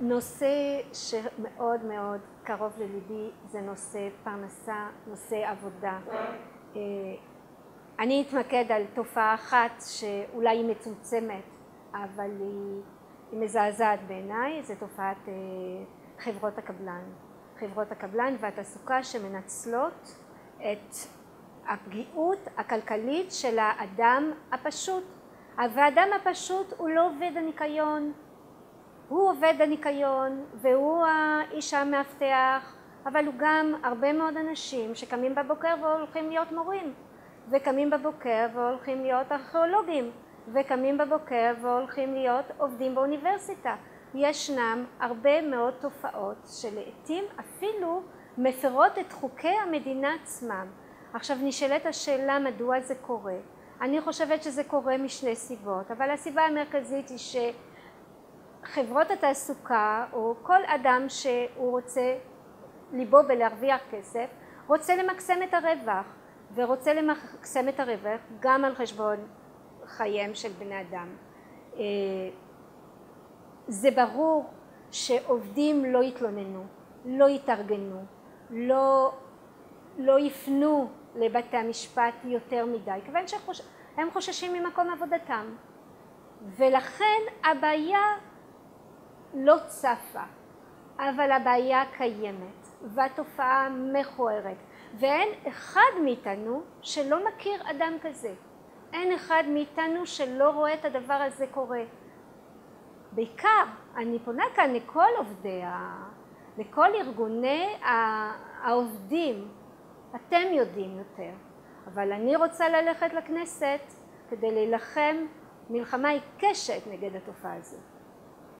נושא שמאוד מאוד קרוב לליבי זה נושא פרנסה, נושא עבודה. אני אתמקד על תופעה אחת שאולי היא מצומצמת, אבל היא מזעזעת בעיניי, זה תופעת חברות הקבלן. חברות הקבלן והתעסוקה שמנצלות את הפגיעות הכלכלית של האדם הפשוט. והאדם הפשוט הוא לא עובד הניקיון, הוא עובד הניקיון והוא האיש המאבטח, אבל הוא גם הרבה מאוד אנשים שקמים בבוקר והולכים להיות מורים, וקמים בבוקר והולכים להיות ארכיאולוגים, וקמים בבוקר והולכים להיות עובדים באוניברסיטה. ישנם הרבה מאוד תופעות שלעיתים אפילו מפרות את חוקי המדינה עצמם. עכשיו נשאלת השאלה מדוע זה קורה. אני חושבת שזה קורה משני סיבות, אבל הסיבה המרכזית היא שחברות התעסוקה או כל אדם שהוא רוצה ליבו בלהרוויח כסף רוצה למקסם את הרווח, ורוצה למקסם את הרווח גם על חשבון חייהם של בני אדם. זה ברור שעובדים לא יתלוננו, לא יתארגנו, לא יפנו לבתי המשפט יותר מדי, כיוון שהם חוששים ממקום עבודתם, ולכן הבעיה לא צפה, אבל הבעיה קיימת והתופעה מכוערת, ואין אחד מאיתנו שלא מכיר אדם כזה, אין אחד מאיתנו שלא רואה את הדבר הזה קורה. בעיקר אני פונה כאן לכל עובדי, לכל ארגוני העובדים, אתם יודעים יותר, אבל אני רוצה ללכת לכנסת כדי להילחם מלחמה עיקשת נגד התופעה הזאת.